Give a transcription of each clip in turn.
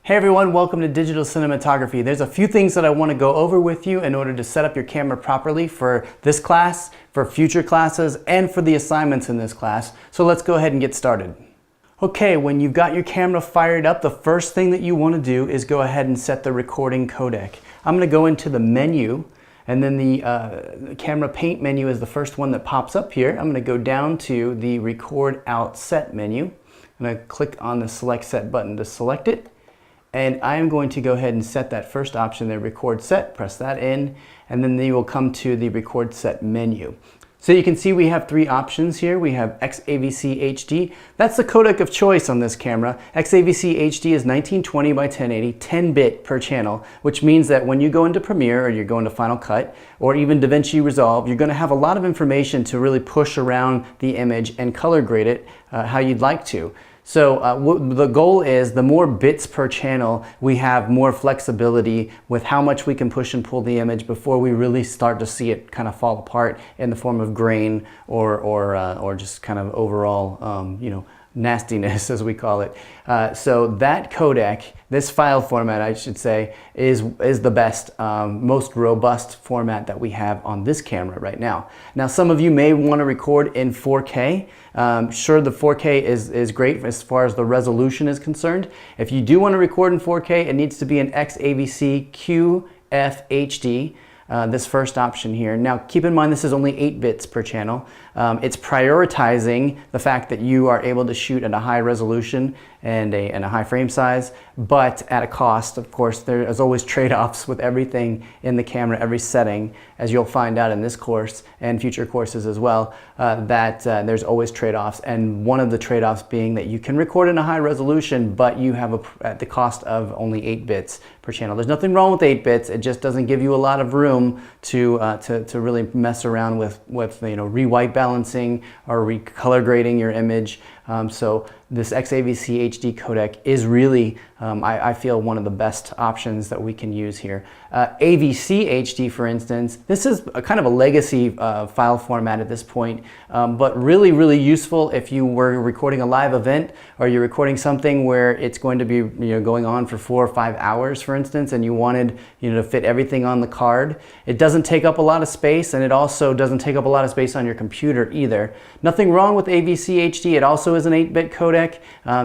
Hey everyone, welcome to Digital Cinematography. There's a few things that I want to go over with you in order to set up your camera properly for this class, for future classes, and for the assignments in this class. So let's go ahead and get started. Okay, when you've got your camera fired up, the first thing that you want to do is go ahead and set the recording codec. I'm going to go into the menu, and then the camera paint menu is the first one that pops up here. I'm going to go down to the record out set menu. I'm going to click on the select set button to select it. And I'm going to go ahead and set that first option there, record set, press that in, and then you will come to the record set menu. So you can see we have three options here. We have XAVC HD. That's the codec of choice on this camera. XAVC HD is 1920 by 1080, 10-bit per channel, which means that when you go into Premiere or you're going to Final Cut or even DaVinci Resolve, you're going to have a lot of information to really push around the image and color grade it how you'd like to. So the goal is the more bits per channel, we have more flexibility with how much we can push and pull the image before we really start to see it kind of fall apart in the form of grain or just kind of overall, nastiness, as we call it. So that codec, this file format, I should say, is the best, most robust format that we have on this camera right now. Now, some of you may want to record in 4K. Sure, the 4K is great as far as the resolution is concerned. If you do want to record in 4K, it needs to be an XAVC QFHD. This first option here. Now keep in mind this is only 8 bits per channel. It's prioritizing the fact that you are able to shoot at a high resolution and a high frame size, but at a cost. Of course, there's always trade-offs with everything in the camera, every setting, as you'll find out in this course and future courses as well, that there's always trade-offs, and one of the trade-offs being that you can record in a high resolution, but you have at the cost of only 8 bits per channel. There's nothing wrong with 8 bits, it just doesn't give you a lot of room to really mess around with re-white balancing or re-color grading your image. So this XAVC HD codec is really, I feel, one of the best options that we can use here. AVC HD, for instance, this is a kind of a legacy file format at this point, but really, really useful if you were recording a live event or you're recording something where it's going to be going on for 4 or 5 hours, for instance, and you wanted to fit everything on the card. It doesn't take up a lot of space, and it also doesn't take up a lot of space on your computer either. Nothing wrong with AVC HD. It also is an 8-bit codec,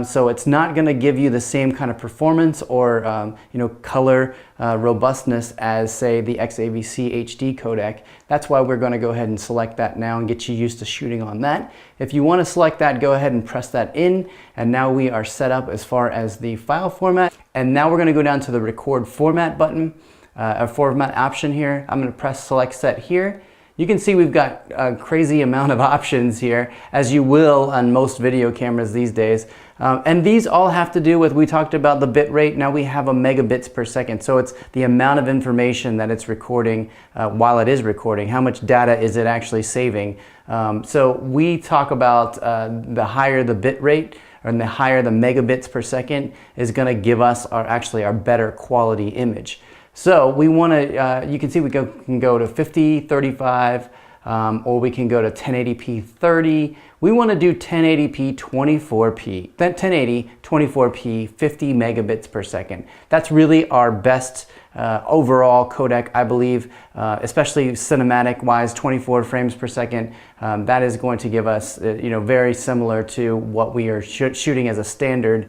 so it's not going to give you the same kind of performance or color robustness as, say, the XAVC HD codec. That's why we're going to go ahead and select that now and get you used to shooting on that. If you want to select that, go ahead and press that in, and now we are set up as far as the file format. And now we're going to go down to the record format button, a format option here. I'm going to press select set here. You can see we've got a crazy amount of options here, as you will on most video cameras these days. And these all have to do with, we talked about the bit rate, now we have a megabits per second. So it's the amount of information that it's recording while it is recording. How much data is it actually saving? So we talk about the higher the bit rate, and the higher the megabits per second is going to give us our better quality image. So we want to, you can see we can go to 50, 35, or we can go to 1080p 30. We want to do 1080p 24p, 1080 24p 50 megabits per second. That's really our best overall codec, I believe, especially cinematic wise, 24 frames per second. That is going to give us, very similar to what we are shooting as a standard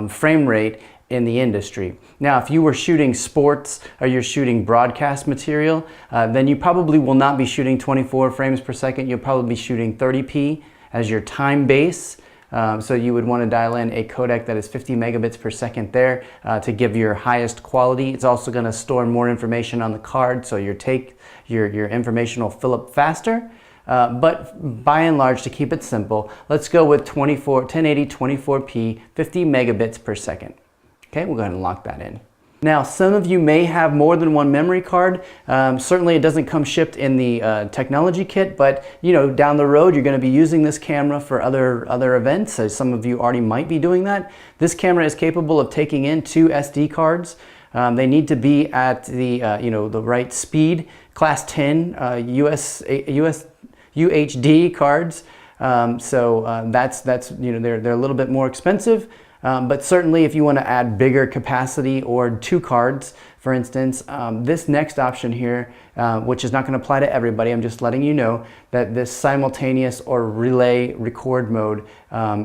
frame rate in the industry. Now, if you were shooting sports or you're shooting broadcast material, then you probably will not be shooting 24 frames per second. You'll probably be shooting 30p as your time base. So you would want to dial in a codec that is 50 megabits per second there to give your highest quality. It's also going to store more information on the card, so your information will fill up faster. But by and large, to keep it simple, let's go with 1080 24p 50 megabits per second. Okay, we'll go ahead and lock that in. Now, some of you may have more than one memory card. Certainly it doesn't come shipped in the technology kit, but down the road you're going to be using this camera for other events. So some of you already might be doing that. This camera is capable of taking in 2 SD cards. They need to be at the the right speed, class 10 UHD cards. That's they're a little bit more expensive. But certainly if you want to add bigger capacity or 2 cards, for instance, this next option here, which is not going to apply to everybody, I'm just letting you know that this simultaneous or relay record mode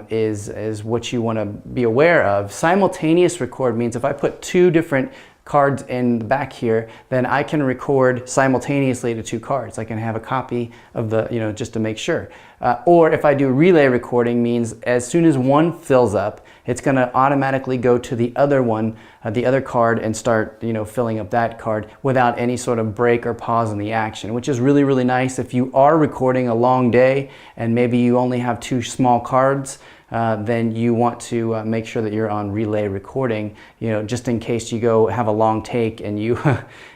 is what you want to be aware of. Simultaneous record means if I put 2 different cards in the back here, then I can record simultaneously to 2 cards. I can have a copy of the, just to make sure. Or if I do relay recording, means as soon as one fills up, it's going to automatically go to the other one, the other card, and start, filling up that card without any sort of break or pause in the action, which is really, really nice if you are recording a long day and maybe you only have 2 small cards. Then you want to make sure that you're on relay recording, just in case you go have a long take and you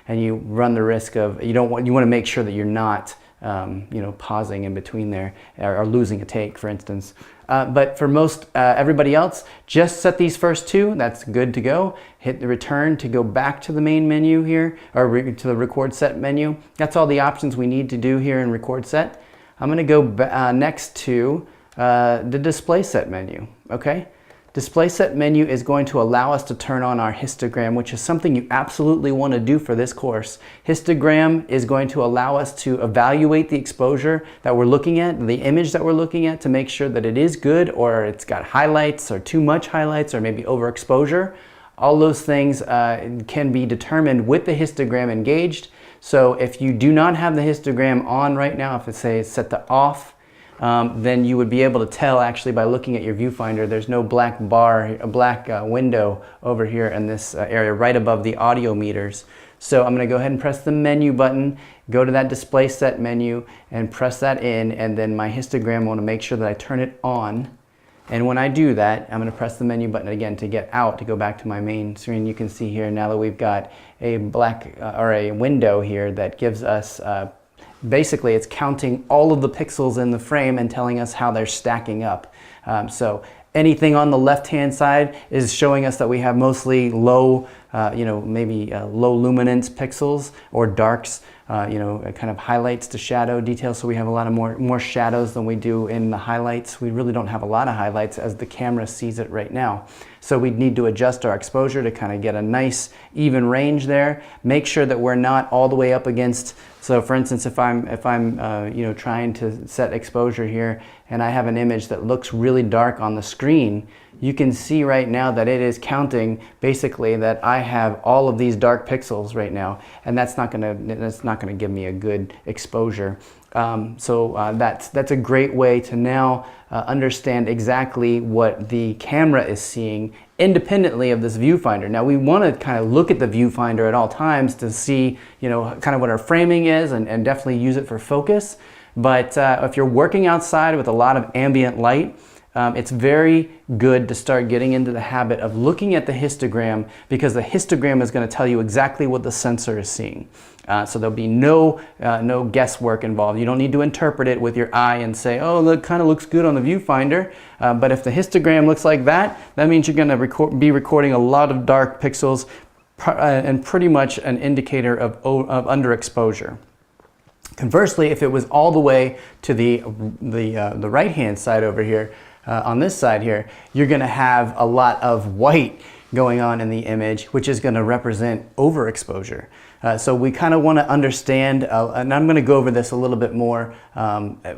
and you run the risk of you want to make sure that you're not pausing in between there or losing a take, for instance. But for most everybody else, just set these first 2. That's good to go. Hit the return to go back to the main menu here, or to the record set menu. That's all the options we need to do here in record set. I'm going to go next to the display set menu. Okay, display set menu is going to allow us to turn on our histogram, which is something you absolutely want to do for this course. Histogram is going to allow us to evaluate the exposure that we're looking at, the image that we're looking at, to make sure that it is good, or it's got highlights or too much highlights, or maybe overexposure. All those things can be determined with the histogram engaged. So if you do not have the histogram on right now, if it's set to off, then you would be able to tell actually by looking at your viewfinder. There's no black bar, a black window over here in this area right above the audio meters. So I'm going to go ahead and press the menu button, go to that display set menu and press that in, and then my histogram, I want to make sure that I turn it on. And when I do that, I'm going to press the menu button again to get out, to go back to my main screen. You can see here now that we've got a black or a window here that gives us basically, it's counting all of the pixels in the frame and telling us how they're stacking up. So anything on the left-hand side is showing us that we have mostly low, maybe low luminance pixels or darks, kind of highlights to shadow details. So we have a lot of more shadows than we do in the highlights. We really don't have a lot of highlights as the camera sees it right now. So we need to adjust our exposure to kind of get a nice even range there. Make sure that we're not all the way up against. So for instance, if I'm trying to set exposure here and I have an image that looks really dark on the screen, you can see right now that it is counting basically that I have all of these dark pixels right now, and that's not gonna give me a good exposure. That's a great way to now understand exactly what the camera is seeing independently of this viewfinder. Now we want to kind of look at the viewfinder at all times to see, kind of what our framing is, and definitely use it for focus. But if you're working outside with a lot of ambient light, it's very good to start getting into the habit of looking at the histogram, because the histogram is going to tell you exactly what the sensor is seeing. So there'll be no guesswork involved. You don't need to interpret it with your eye and say, oh, that kind of looks good on the viewfinder. But if the histogram looks like that, that means you're going to be recording a lot of dark pixels and pretty much an indicator of underexposure. Conversely, if it was all the way to the right-hand side over here, on this side here, you're going to have a lot of white going on in the image, which is going to represent overexposure. So we kind of want to understand, and I'm going to go over this a little bit more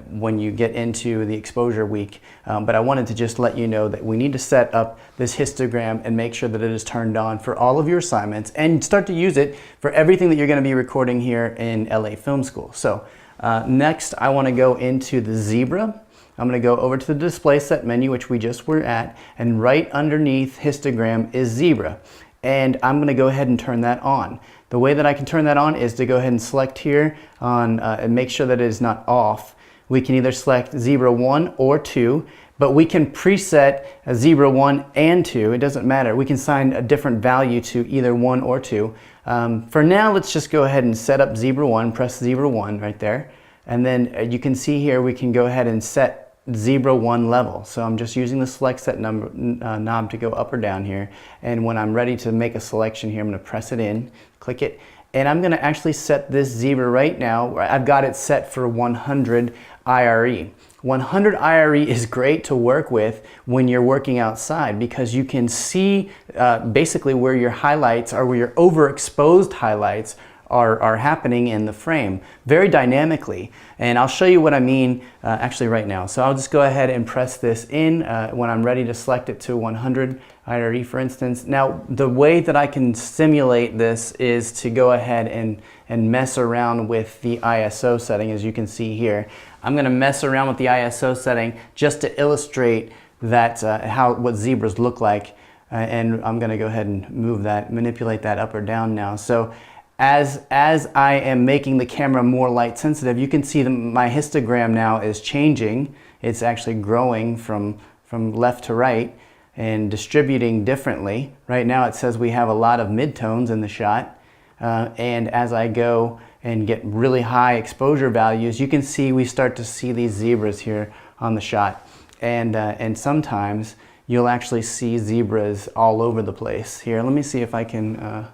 when you get into the exposure week, but I wanted to just let you know that we need to set up this histogram and make sure that it is turned on for all of your assignments, and start to use it for everything that you're going to be recording here in LA Film School. So next I want to go into the Zebra. I'm going to go over to the display set menu, which we just were at, and right underneath histogram is Zebra. And I'm going to go ahead and turn that on. The way that I can turn that on is to go ahead and select here on and make sure that it is not off. We can either select Zebra 1 or 2, but we can preset a Zebra 1 and 2. It doesn't matter. We can assign a different value to either 1 or 2. For now, let's just go ahead and set up Zebra 1, press Zebra 1 right there. And then you can see here we can go ahead and set Zebra 1 level. So I'm just using the select set knob to go up or down here, and when I'm ready to make a selection here, I'm going to press it in, click it, and I'm going to actually set this Zebra right now. I've got it set for 100 IRE. 100 IRE is great to work with when you're working outside because you can see basically where your highlights are, where your overexposed highlights are happening in the frame very dynamically. And I'll show you what I mean actually right now. So I'll just go ahead and press this in when I'm ready to select it to 100 IRE, for instance. Now, the way that I can simulate this is to go ahead and mess around with the ISO setting, as you can see here. I'm going to mess around with the ISO setting just to illustrate that what zebras look like. And I'm going to go ahead and move that, manipulate that up or down now. So as I am making the camera more light sensitive, you can see that my histogram now is changing. It's actually growing from left to right and distributing differently. Right now it says we have a lot of midtones in the shot. And as I go and get really high exposure values, you can see we start to see these zebras here on the shot. And sometimes you'll actually see zebras all over the place. Here, let me see if I can,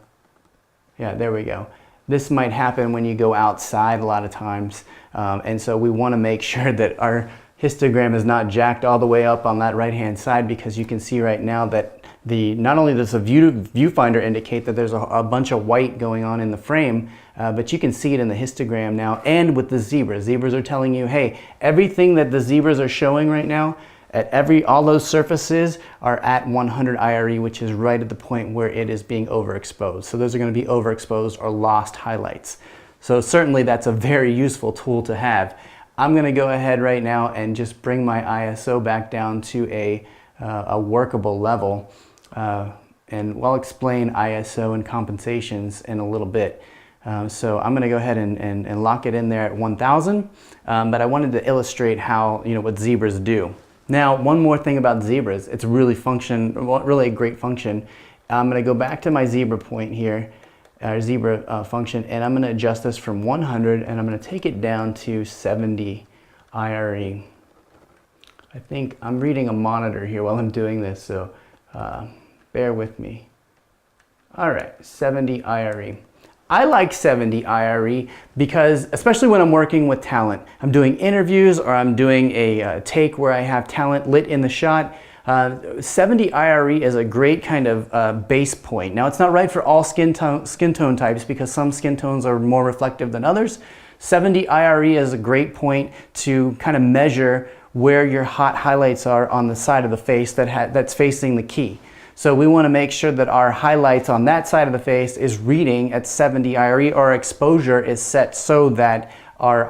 yeah, there we go. This might happen when you go outside a lot of times. And so we want to make sure that our histogram is not jacked all the way up on that right-hand side, because you can see right now that not only does the viewfinder indicate that there's a bunch of white going on in the frame, but you can see it in the histogram now and with the zebras. Zebras are telling you, hey, everything that the zebras are showing right now, all those surfaces are at 100 IRE, which is right at the point where it is being overexposed. So those are going to be overexposed or lost highlights. So certainly that's a very useful tool to have. I'm going to go ahead right now and just bring my ISO back down to a workable level. And we'll explain ISO and compensations in a little bit. So I'm going to go ahead and lock it in there at 1000. But I wanted to illustrate how, what zebras do. Now, one more thing about zebras, it's really a great function. I'm going to go back to my zebra point here, zebra function, and I'm going to adjust this from 100 and I'm going to take it down to 70 IRE. I think I'm reading a monitor here while I'm doing this, so bear with me. All right, 70 IRE. I like 70 IRE because, especially when I'm working with talent, I'm doing interviews or I'm doing a take where I have talent lit in the shot. 70 IRE is a great kind of base point. Now, it's not right for all skin tone types because some skin tones are more reflective than others. 70 IRE is a great point to kind of measure where your hot highlights are on the side of the face that's facing the key. So we want to make sure that our highlights on that side of the face is reading at 70 IRE, or exposure is set so that our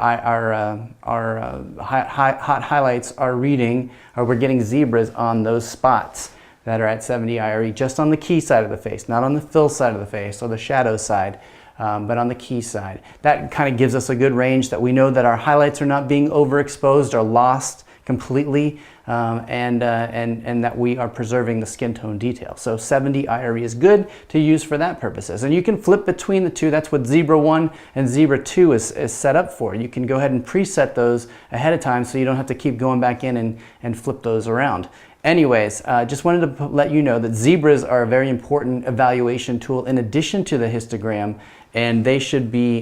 hot highlights are reading, or we're getting zebras on those spots that are at 70 IRE, just on the key side of the face, not on the fill side of the face or the shadow side, but on the key side. That kind of gives us a good range that we know that our highlights are not being overexposed or lost completely, and that we are preserving the skin tone detail. So 70 IRE is good to use for that purposes. And you can flip between the two. That's what Zebra 1 and Zebra 2 is set up for. You can go ahead and preset those ahead of time so you don't have to keep going back in and flip those around. Anyways, just wanted to let you know that zebras are a very important evaluation tool in addition to the histogram, and they should be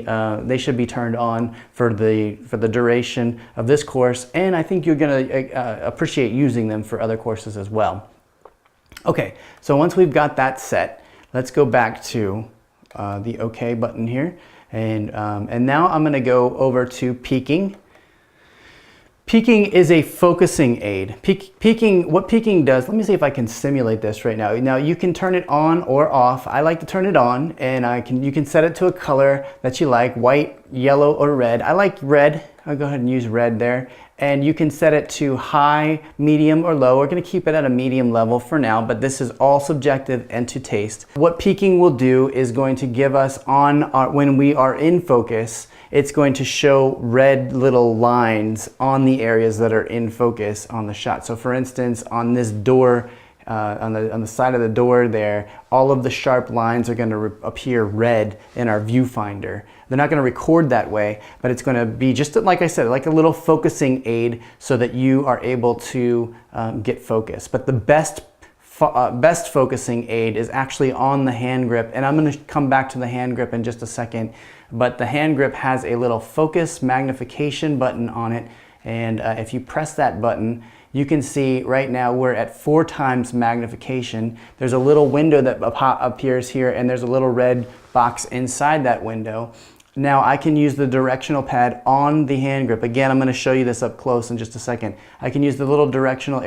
turned on for the duration of this course, and I think you're going to appreciate using them for other courses as well. Okay, so once we've got that set, let's go back to the OK button here, and now I'm going to go over to peaking. Peaking is a focusing aid. What peaking does, let me see if I can simulate this right now. Now you can turn it on or off. I like to turn it on, and you can set it to a color that you like, white, yellow, or red. I like red. I'll go ahead and use red there. And you can set it to high, medium, or low. We're going to keep it at a medium level for now, but this is all subjective and to taste. What peaking will do is going to give us when we are in focus, it's going to show red little lines on the areas that are in focus on the shot. So for instance, on this door, on the side of the door there, all of the sharp lines are going to appear red in our viewfinder. They're not going to record that way, but it's going to be just like I said, like a little focusing aid so that you are able to get focus. But the best focusing aid is actually on the hand grip, and I'm going to come back to the hand grip in just a second. But the hand grip has a little focus magnification button on it, And if you press that button, you can see right now we're at 4 times magnification. There's a little window that appears here, and there's a little red box inside that window. Now I can use the directional pad on the hand grip. Again, I'm going to show you this up close in just a second. I can use the little directional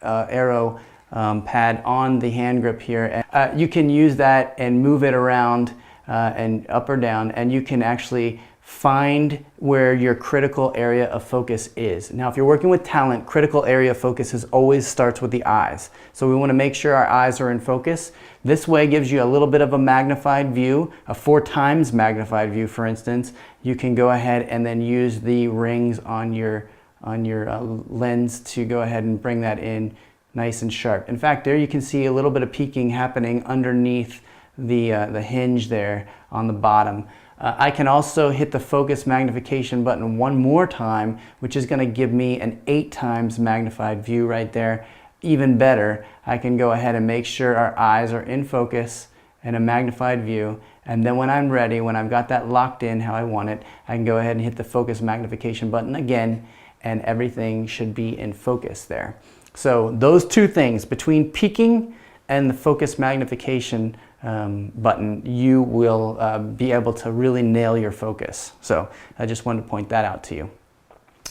arrow pad on the hand grip here. You can use that and move it around and up or down, and you can actually find where your critical area of focus is. Now, if you're working with talent, critical area of focus always starts with the eyes. So we want to make sure our eyes are in focus. This way gives you a little bit of a magnified view, a 4 times magnified view, for instance. You can go ahead and then use the rings on your lens to go ahead and bring that in nice and sharp. In fact, there you can see a little bit of peaking happening underneath the hinge there on the bottom. I can also hit the focus magnification button one more time, which is going to give me an 8 times magnified view right there. Even better, I can go ahead and make sure our eyes are in focus and a magnified view, and then when I'm ready, when I've got that locked in how I want it, I can go ahead and hit the focus magnification button again, and everything should be in focus there. So those 2 things, between peaking and the focus magnification button, you will be able to really nail your focus. So I just wanted to point that out to you.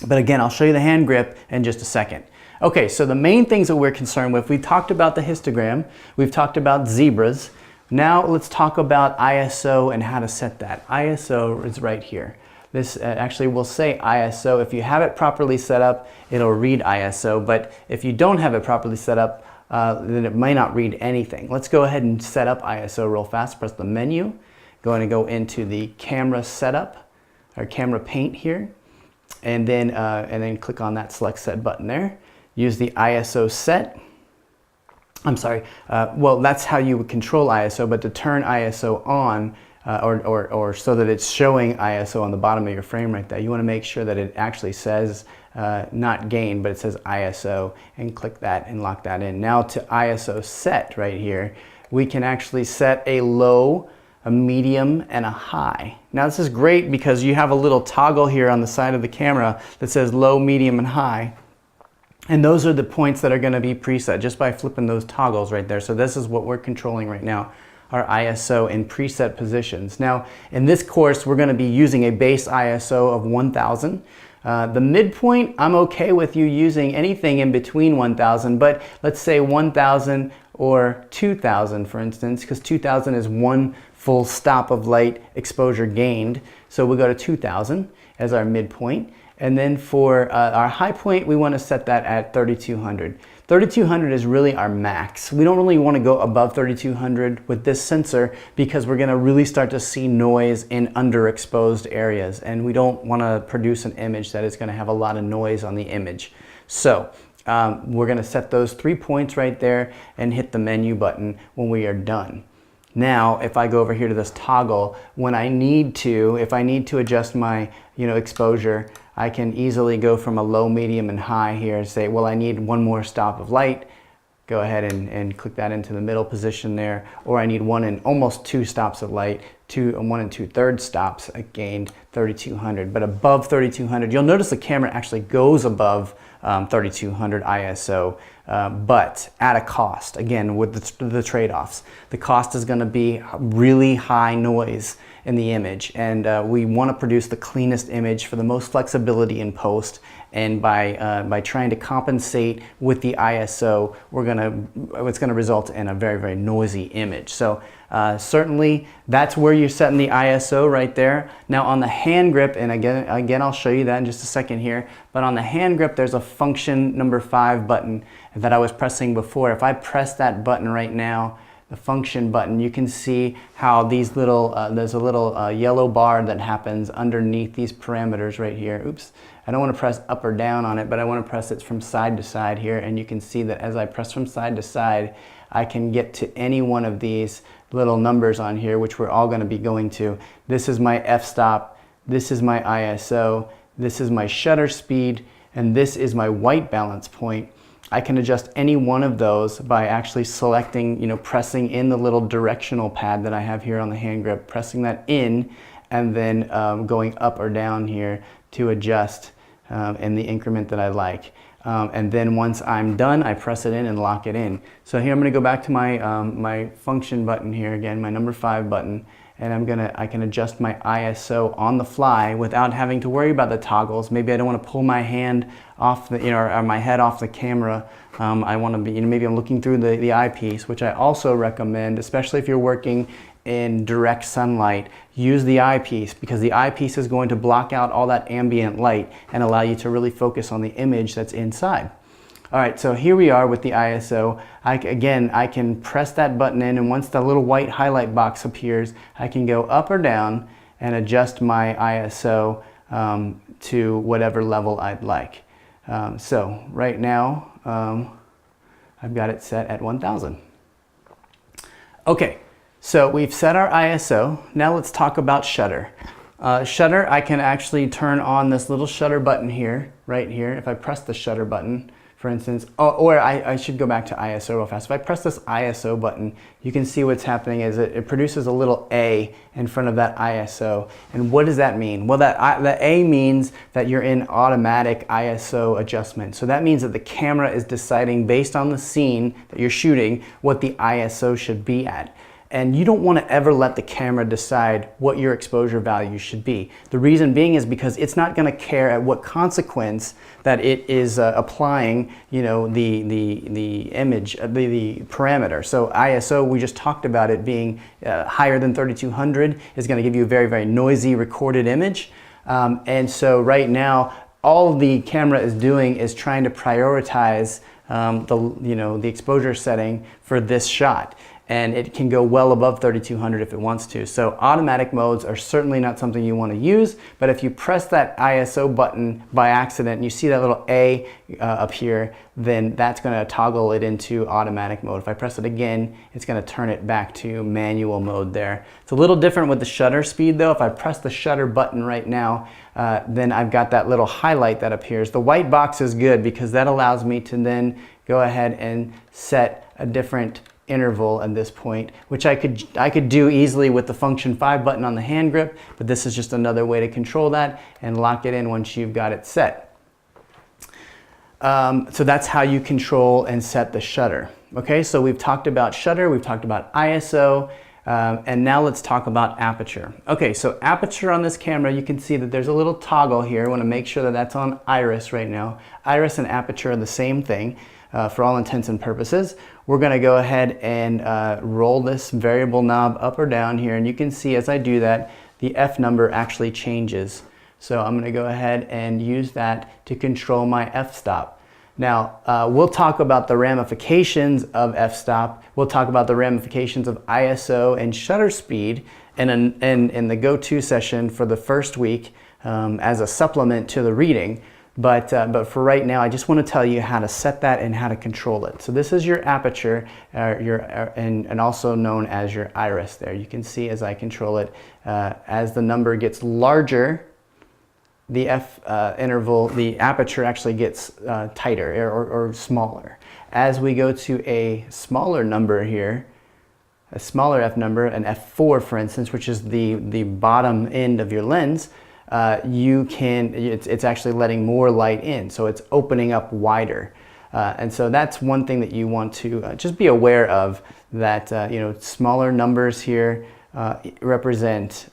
But again, I'll show you the hand grip in just a second. Okay, so the main things that we're concerned with, we've talked about the histogram, we've talked about zebras. Now let's talk about ISO and how to set that. ISO is right here. This actually will say ISO. If you have it properly set up, it'll read ISO, but if you don't have it properly set up, then it may not read anything. Let's go ahead and set up ISO real fast. Press the menu, going to go into the camera setup, or camera paint here, and then click on that select set button there. Use the ISO set. I'm sorry, well, that's how you would control ISO, but to turn ISO on, or so that it's showing ISO on the bottom of your frame right there, you want to make sure that it actually says not gain, but it says ISO, and click that and lock that in. Now to ISO set right here, we can actually set a low, a medium, and a high. Now this is great because you have a little toggle here on the side of the camera that says low, medium, and high. And those are the points that are going to be preset just by flipping those toggles right there. So this is what we're controlling right now, our ISO in preset positions. Now in this course, we're going to be using a base ISO of 1000. The midpoint, I'm okay with you using anything in between 1000, but let's say 1000 or 2000, for instance, because 2000 is 1 full stop of light exposure gained. So we'll go to 2000 as our midpoint. And then for our high point, we want to set that at 3200. 3200 is really our max. We don't really want to go above 3200 with this sensor because we're going to really start to see noise in underexposed areas, and we don't want to produce an image that is going to have a lot of noise on the image. So we're going to set those 3 points right there and hit the menu button when we are done. Now, if I go over here to this toggle, when I need to, if I need to adjust my exposure, I can easily go from a low, medium, and high here and say, well, I need 1 more stop of light. Go ahead and click that into the middle position there. Or I need 1 and almost 2 stops of light, 1 2/3 stops gained, 3200. But above 3200, you'll notice the camera actually goes above 3200 ISO, but at a cost. Again, with the trade-offs. The cost is going to be really high noise in the image, and we want to produce the cleanest image for the most flexibility in post, and by trying to compensate with the ISO, it's going to result in a very, very noisy image. So certainly that's where you're setting the ISO right there. Now on the hand grip, and again I'll show you that in just a second here, but on the hand grip there's a function number 5 button that I was pressing before. If I press that button right now, the function button, you can see how these little, there's a little yellow bar that happens underneath these parameters right here. Oops, I don't want to press up or down on it, but I want to press it from side to side here, and you can see that as I press from side to side, I can get to any one of these little numbers on here, which we're all going to be going to. This is my Fstop, this is my ISO, this is my shutter speed, and this is my white balance point. I can adjust any one of those by actually selecting, pressing in the little directional pad that I have here on the hand grip, pressing that in, and then going up or down here to adjust in the increment that I like. And then once I'm done, I press it in and lock it in. So here I'm going to go back to my, my function button here again, my number 5 button, and I can adjust my ISO on the fly without having to worry about the toggles. Maybe I don't want to pull my hand off the, or my head off the camera. I want to be, maybe I'm looking through the eyepiece, which I also recommend, especially if you're working in direct sunlight. Use the eyepiece, because the eyepiece is going to block out all that ambient light and allow you to really focus on the image that's inside. All right, so here we are with the ISO. Again, I can press that button in, and once the little white highlight box appears, I can go up or down and adjust my ISO to whatever level I'd like. So right now, I've got it set at 1000. Okay. So we've set our ISO. Now let's talk about shutter. Shutter, I can actually turn on this little shutter button here, right here. If I press the shutter button, for instance, or I should go back to ISO real fast. If I press this ISO button, you can see what's happening is it produces a little A in front of that ISO. And what does that mean? Well, the A means that you're in automatic ISO adjustment. So that means that the camera is deciding based on the scene that you're shooting what the ISO should be at. And you don't want to ever let the camera decide what your exposure value should be. The reason being is because it's not going to care at what consequence that it is applying, you know, the image, the parameter. So ISO, we just talked about it being higher than 3200 is going to give you a very, very noisy recorded image. And so right now, all the camera is doing is trying to prioritize the exposure setting for this shot. And it can go well above 3200 if it wants to. So automatic modes are certainly not something you want to use, but if you press that ISO button by accident and you see that little A up here, then that's going to toggle it into automatic mode. If I press it again, it's going to turn it back to manual mode there. It's a little different with the shutter speed though. If I press the shutter button right now, then I've got that little highlight that appears. The white box is good because that allows me to then go ahead and set a different interval at this point, which I could do easily with the function 5 button on the hand grip, but this is just another way to control that and lock it in once you've got it set. So that's how you control and set the shutter. Okay, so we've talked about shutter, we've talked about ISO, and now let's talk about aperture. Okay, so aperture on this camera, you can see that there's a little toggle here. I want to make sure that that's on iris right now. Iris and aperture are the same thing. For all intents and purposes. We're going to go ahead and roll this variable knob up or down here, and you can see as I do that the F number actually changes. So I'm going to go ahead and use that to control my Fstop. Now we'll talk about the ramifications of Fstop. We'll talk about the ramifications of ISO and shutter speed in the go-to session for the first week as a supplement to the reading. But for right now, I just want to tell you how to set that and how to control it. So this is your aperture, and also known as your iris there. You can see as I control it, as the number gets larger, the F interval, the aperture actually gets tighter or smaller. As we go to a smaller number here, a smaller F number, an F4 for instance, which is the bottom end of your lens, it's actually letting more light in, so it's opening up wider. And so that's one thing that you want to just be aware of, that smaller numbers here represent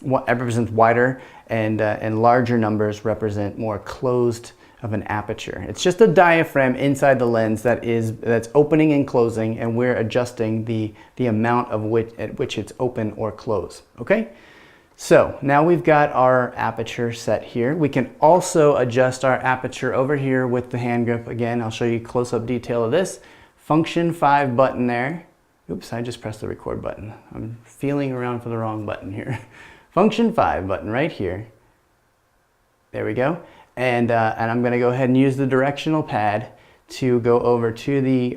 wider, and larger numbers represent more closed of an aperture. It's just a diaphragm inside the lens that's opening and closing, and we're adjusting the amount at which it's open or close. Okay? So now we've got our aperture set here. We can also adjust our aperture over here with the hand grip. Again, I'll show you close-up detail of this. Function 5 button there. Oops, I just pressed the record button. I'm feeling around for the wrong button here. Function 5 button right here. There we go. And I'm going to go ahead and use the directional pad to go over to the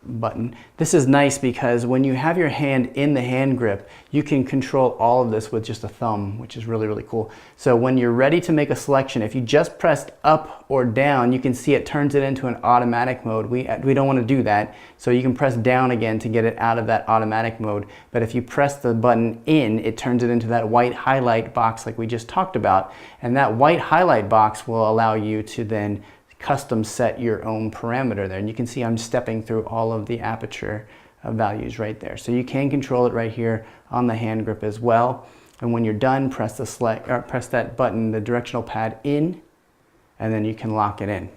button. This is nice because when you have your hand in the hand grip, you can control all of this with just a thumb, which is really, really cool. So when you're ready to make a selection, if you just pressed up or down, you can see it turns it into an automatic mode. We don't want to do that, so you can press down again to get it out of that automatic mode. But if you press the button in, it turns it into that white highlight box like we just talked about. And that white highlight box will allow you to then custom set your own parameter there. And you can see I'm stepping through all of the aperture values right there. So you can control it right here on the hand grip as well. And when you're done, press the select or press that button, the directional pad in, and then you can lock it in.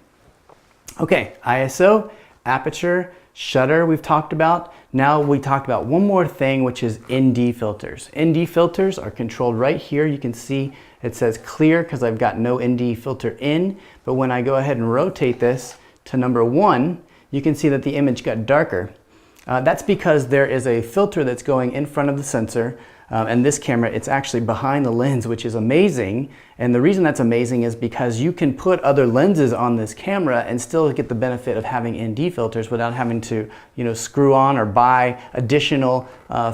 Okay, ISO, aperture, shutter we've talked about. Now we talked about one more thing, which is ND filters. ND filters are controlled right here. You can see it says clear because I've got no ND filter in, but when I go ahead and rotate this to number 1, you can see that the image got darker. That's because there is a filter that's going in front of the sensor, and this camera, it's actually behind the lens, which is amazing. And the reason that's amazing is because you can put other lenses on this camera and still get the benefit of having ND filters without having to, screw on or buy additional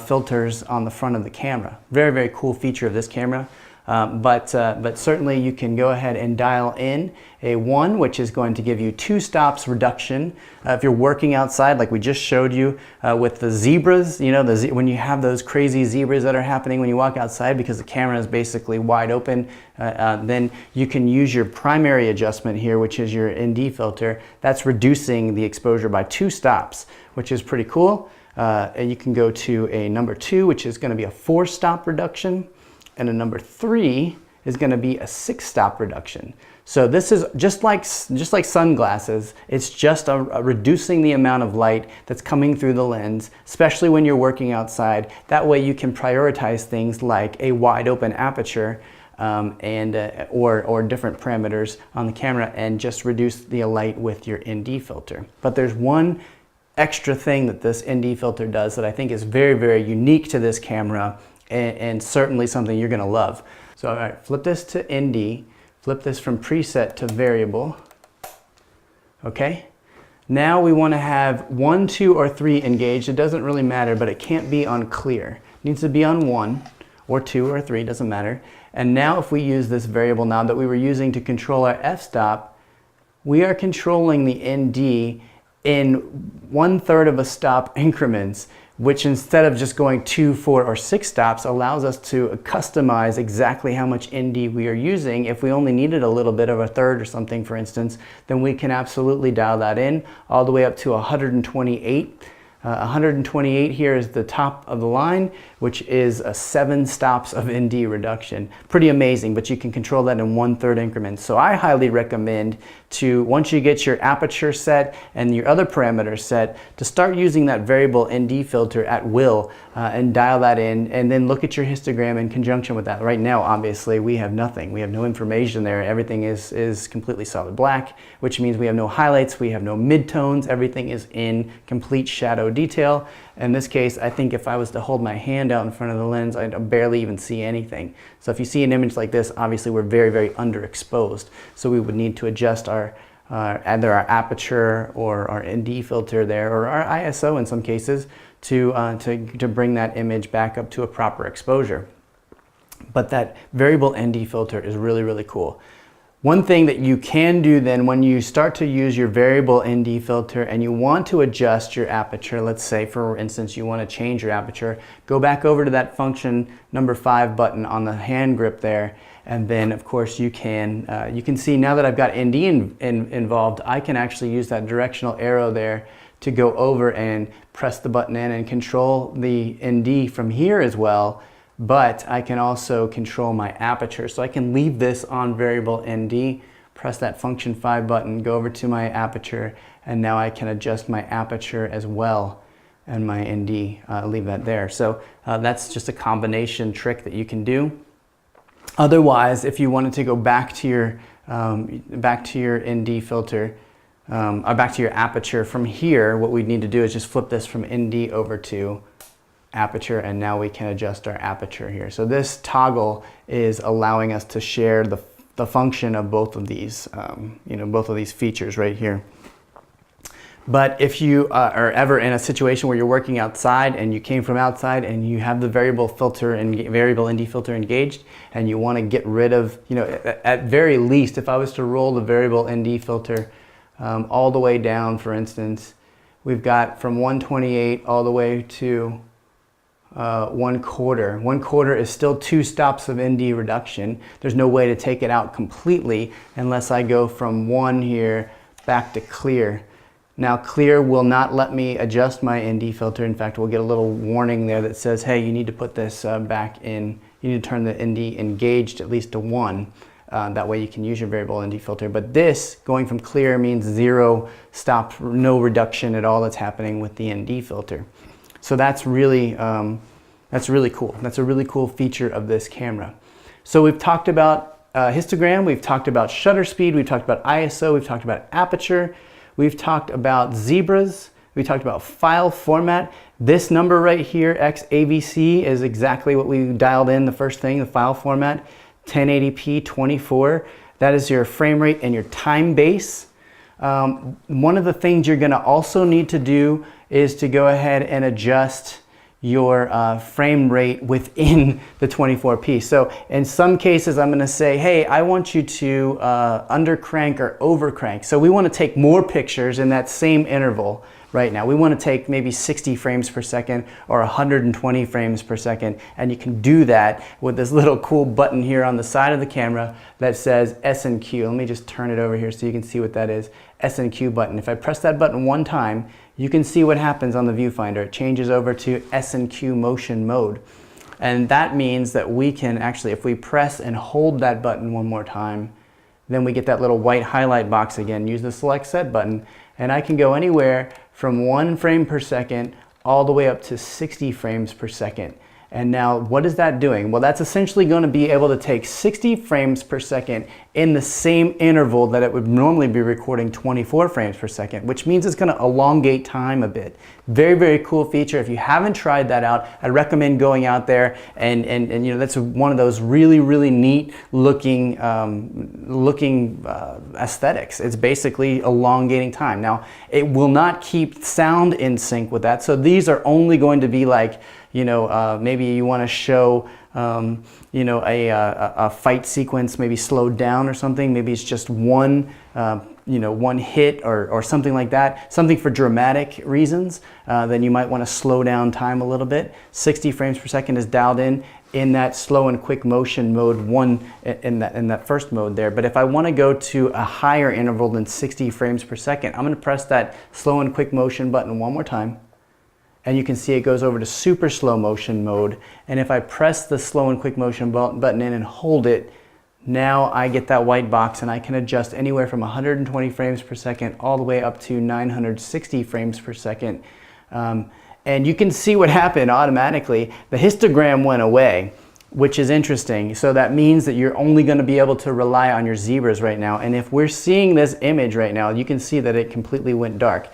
filters on the front of the camera. Very, very cool feature of this camera. But certainly you can go ahead and dial in a 1, which is going to give you 2 stops reduction. If you're working outside, like we just showed you with the zebras, when you have those crazy zebras that are happening when you walk outside because the camera is basically wide open, then you can use your primary adjustment here, which is your ND filter. That's reducing the exposure by 2 stops, which is pretty cool. And you can go to a number 2, which is going to be a 4-stop reduction. And a number 3 is going to be a 6-stop reduction. So this is just like sunglasses. It's just a reducing the amount of light that's coming through the lens, especially when you're working outside. That way you can prioritize things like a wide open aperture or different parameters on the camera and just reduce the light with your ND filter. But there's one extra thing that this ND filter does that I think is very, very unique to this camera, and certainly something you're going to love. So all right, flip this to ND, flip this from preset to variable. Okay, now we want to have 1, 2, or 3 engaged. It doesn't really matter, but it can't be on clear. It needs to be on 1 or 2 or 3, doesn't matter. And now if we use this variable knob that we were using to control our f-stop, we are controlling the ND in 1/3 of a stop increments, which instead of just going 2, 4, or 6 stops allows us to customize exactly how much ND we are using. If we only needed a little bit of a third or something, for instance, then we can absolutely dial that in all the way up to 128. 128 here is the top of the line, which is a 7 stops of ND reduction. Pretty amazing, but you can control that in 1/3 increments. So I highly recommend to, once you get your aperture set and your other parameters set, to start using that variable ND filter at will and dial that in, and then look at your histogram in conjunction with that. Right now, obviously, we have nothing. We have no information there. Everything is completely solid black, which means we have no highlights, we have no midtones, everything is in complete shadow detail. In this case, I think if I was to hold my hand out in front of the lens, I'd barely even see anything. So if you see an image like this, obviously we're very, very underexposed. So we would need to adjust either our aperture or our ND filter there, or our ISO in some cases, to bring that image back up to a proper exposure. But that variable ND filter is really, really cool. One thing that you can do then when you start to use your variable ND filter and you want to adjust your aperture, let's say for instance you want to change your aperture, go back over to that function number 5 button on the hand grip there, and then of course you can see now that I've got ND involved, I can actually use that directional arrow there to go over and press the button in and control the ND from here as well. But I can also control my aperture. So I can leave this on variable ND, press that function 5 button, go over to my aperture, and now I can adjust my aperture as well, and my ND, leave that there. So that's just a combination trick that you can do. Otherwise, if you wanted to go back to your ND filter, or back to your aperture from here, what we need to do is just flip this from ND over to aperture, and now we can adjust our aperture here. So this toggle is allowing us to share the function of both of these, both of these features right here. But if you are ever in a situation where you're working outside and you came from outside and you have the variable filter and variable ND filter engaged and you want to get rid of, at very least, if I was to roll the variable ND filter all the way down, for instance, we've got from 128 all the way to 1/4. 1/4 is still 2 stops of ND reduction. There's no way to take it out completely unless I go from 1 here back to clear. Now clear will not let me adjust my ND filter. In fact, we'll get a little warning there that says, hey, you need to put this back in. You need to turn the ND engaged at least to 1. That way you can use your variable ND filter. But this, going from clear, means 0 stop, no reduction at all that's happening with the ND filter. So that's really cool. That's a really cool feature of this camera. So we've talked about histogram, we've talked about shutter speed, we've talked about ISO, we've talked about aperture, we've talked about zebras, we talked about file format. This number right here, XAVC, is exactly what we dialed in the first thing, the file format, 1080p 24. That is your frame rate and your time base. One of the things you're gonna also need to do is to go ahead and adjust your frame rate within the 24p. So in some cases I'm going to say, hey, I want you to under crank or over crank. So we want to take more pictures in that same interval right now. We want to take maybe 60 frames per second or 120 frames per second, and you can do that with this little cool button here on the side of the camera that says S and Q. Let me just turn it over here so you can see what that is. S and Q button. If I press that button one time, you can see what happens on the viewfinder. It changes over to S and Q motion mode. And that means that we can actually, if we press and hold that button one more time, then we get that little white highlight box again. Use the select set button, and I can go anywhere from 1 frame per second all the way up to 60 frames per second. And now what is that doing? Well, that's essentially going to be able to take 60 frames per second in the same interval that it would normally be recording 24 frames per second, which means it's going to elongate time a bit. Very, very cool feature. If you haven't tried that out, I recommend going out there and that's one of those really, really neat looking aesthetics. It's basically elongating time. Now, it will not keep sound in sync with that. So these are only going to be like, maybe you want to show, a fight sequence, maybe slowed down or something. Maybe it's just one hit or something like that. Something for dramatic reasons. Then you might want to slow down time a little bit. 60 frames per second is dialed in that slow and quick motion mode in that first mode there. But if I want to go to a higher interval than 60 frames per second, I'm going to press that slow and quick motion button one more time. And you can see it goes over to super slow motion mode. And if I press the slow and quick motion button in and hold it, now I get that white box and I can adjust anywhere from 120 frames per second all the way up to 960 frames per second. And you can see what happened automatically. The histogram went away, which is interesting. So that means that you're only going to be able to rely on your zebras right now. And if we're seeing this image right now, you can see that it completely went dark.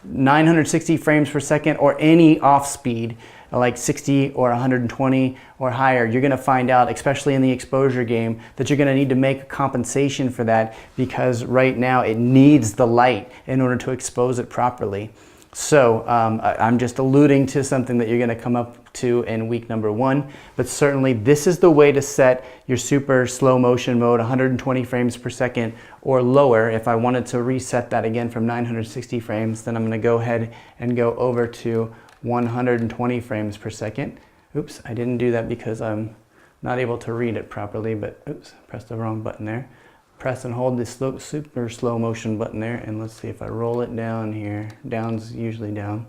960 frames per second or any off speed like 60 or 120 or higher, you're going to find out, especially in the exposure game, that you're going to need to make a compensation for that, because right now it needs the light in order to expose it properly. So I'm just alluding to something that you're going to come up to in week number 1, but certainly this is the way to set your super slow motion mode, 120 frames per second or lower. If I wanted to reset that again from 960 frames, then I'm going to go ahead and go over to 120 frames per second. Oops, I didn't do that because I'm not able to read it properly, but oops, pressed the wrong button there. Press and hold this super slow motion button there, and let's see if I roll it down here. Down's usually down.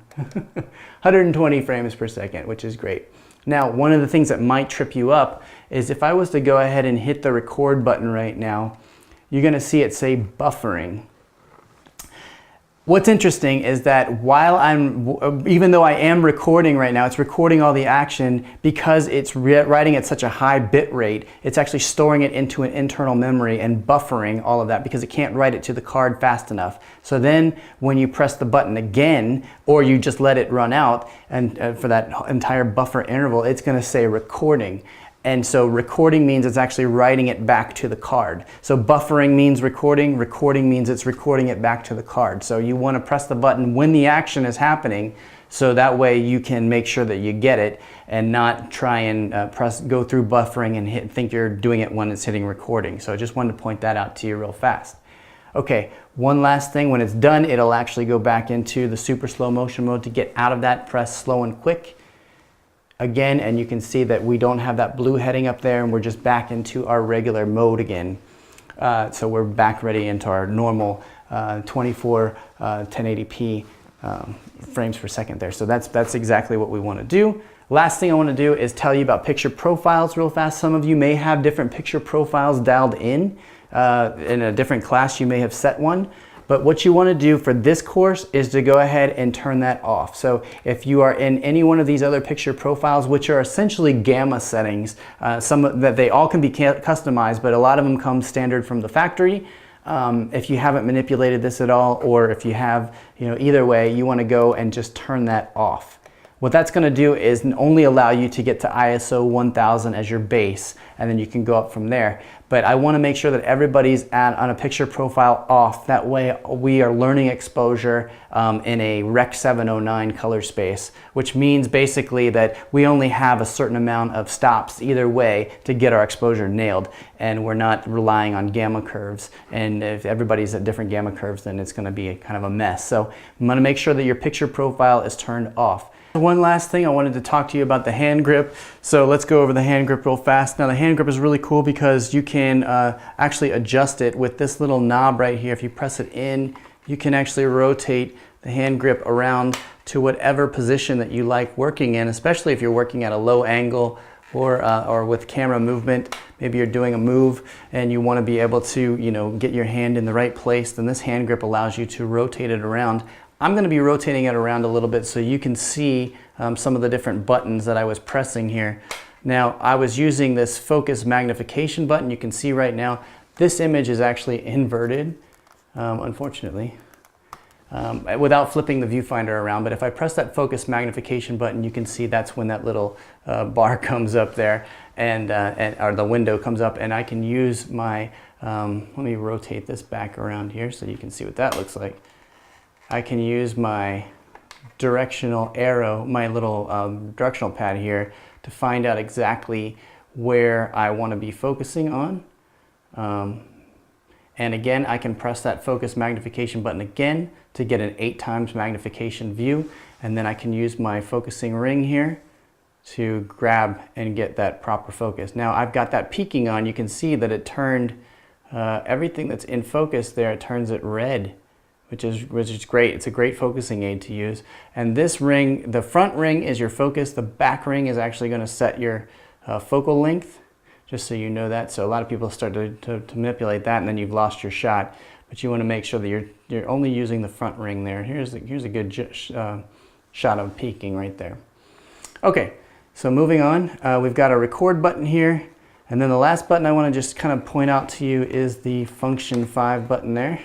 120 frames per second, which is great. Now, one of the things that might trip you up is if I was to go ahead and hit the record button right now, you're going to see it say buffering. What's interesting is that even though I am recording right now, it's recording all the action because it's writing at such a high bit rate, it's actually storing it into an internal memory and buffering all of that because it can't write it to the card fast enough. So then when you press the button again, or you just let it run out, and for that entire buffer interval, it's going to say recording. And so recording means it's actually writing it back to the card. So buffering means recording, recording means it's recording it back to the card. So you want to press the button when the action is happening, so that way you can make sure that you get it and not try and go through buffering and think you're doing it when it's hitting recording. So I just wanted to point that out to you real fast. Okay, one last thing, when it's done, it'll actually go back into the super slow motion mode. To get out of that, press slow and quick again, and you can see that we don't have that blue heading up there, and we're just back into our regular mode again. So we're back ready into our normal 24 1080p frames per second there. So that's exactly what we want to do. Last thing I want to do is tell you about picture profiles real fast. Some of you may have different picture profiles dialed in a different class. You may have set one, but what you want to do for this course is to go ahead and turn that off. So if you are in any one of these other picture profiles, which are essentially gamma settings, some that they all can be customized, but a lot of them come standard from the factory. If you haven't manipulated this at all, or if you have, either way, you want to go and just turn that off. What that's going to do is only allow you to get to ISO 1000 as your base, and then you can go up from there. But I want to make sure that everybody's on a picture profile off. That way we are learning exposure in a Rec 709 color space, which means basically that we only have a certain amount of stops either way to get our exposure nailed, and we're not relying on gamma curves. And if everybody's at different gamma curves, then it's going to be kind of a mess. So I'm going to make sure that your picture profile is turned off. One last thing, I wanted to talk to you about the hand grip. So let's go over the hand grip real fast. Now the hand grip is really cool because you can actually adjust it with this little knob right here. If you press it in, you can actually rotate the hand grip around to whatever position that you like working in, especially if you're working at a low angle or with camera movement. Maybe you're doing a move and you want to be able to get your hand in the right place. Then this hand grip allows you to rotate it around. I'm going to be rotating it around a little bit so you can see some of the different buttons that I was pressing here. Now I was using this focus magnification button. You can see right now this image is actually inverted, unfortunately, without flipping the viewfinder around. But if I press that focus magnification button, you can see that's when that little bar comes up there, or the window comes up, and I can use my, let me rotate this back around here so you can see what that looks like. I can use my directional arrow, my little directional pad here, to find out exactly where I want to be focusing on. And again, I can press that focus magnification button again to get an 8 times magnification view. And then I can use my focusing ring here to grab and get that proper focus. Now I've got that peaking on. You can see that it turned everything that's in focus there, it turns it red. Which is great. It's a great focusing aid to use. And this ring, the front ring is your focus. The back ring is actually going to set your focal length, just so you know that. So a lot of people start to manipulate that, and then you've lost your shot. But you want to make sure that you're only using the front ring there. Here's a good shot of peaking right there. Okay, so moving on, we've got a record button here. And then the last button I want to just kind of point out to you is the function 5 button there,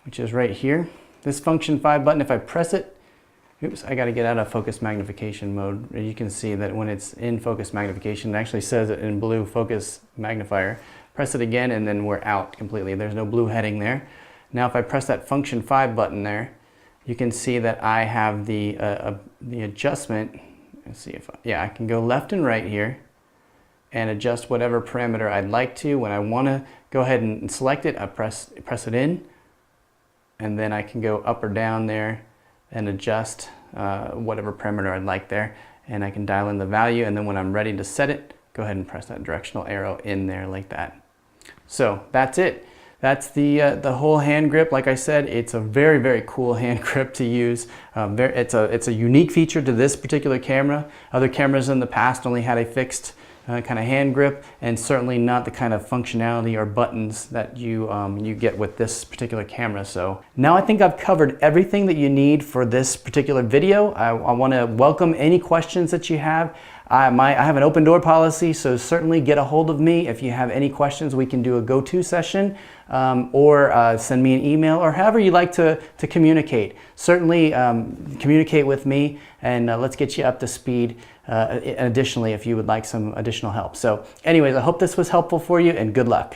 which is right here. This function 5 button, if I press it, oops, I got to get out of focus magnification mode. You can see that when it's in focus magnification, it actually says it in blue, focus magnifier. Press it again and then we're out completely. There's no blue heading there. Now if I press that function 5 button there, you can see that I have the adjustment. Let's see if I can go left and right here and adjust whatever parameter I'd like to. When I want to go ahead and select it, I press it in. And then I can go up or down there and adjust whatever parameter I'd like there. And I can dial in the value, and then when I'm ready to set it, go ahead and press that directional arrow in there like that. So that's it. That's the whole hand grip. Like I said, it's a very, very cool hand grip to use. It's a unique feature to this particular camera. Other cameras in the past only had a fixed kind of hand grip, and certainly not the kind of functionality or buttons that you get with this particular camera. So now I think I've covered everything that you need for this particular video. I want to welcome any questions that you have. I have an open door policy, so certainly get a hold of me if you have any questions. We can do a go-to session, or send me an email, or however you like to communicate. Certainly communicate with me, and let's get you up to speed. Additionally, if you would like some additional help. So anyways, I hope this was helpful for you, and good luck.